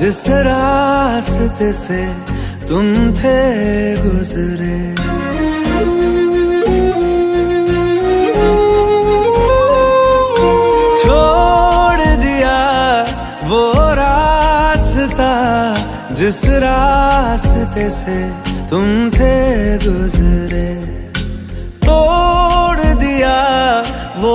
जिस रास्ते से तुम थे गुजरे। छोड़ दिया वो रास्ता जिस रास्ते से तुम थे गुजरे। तोड़ दिया वो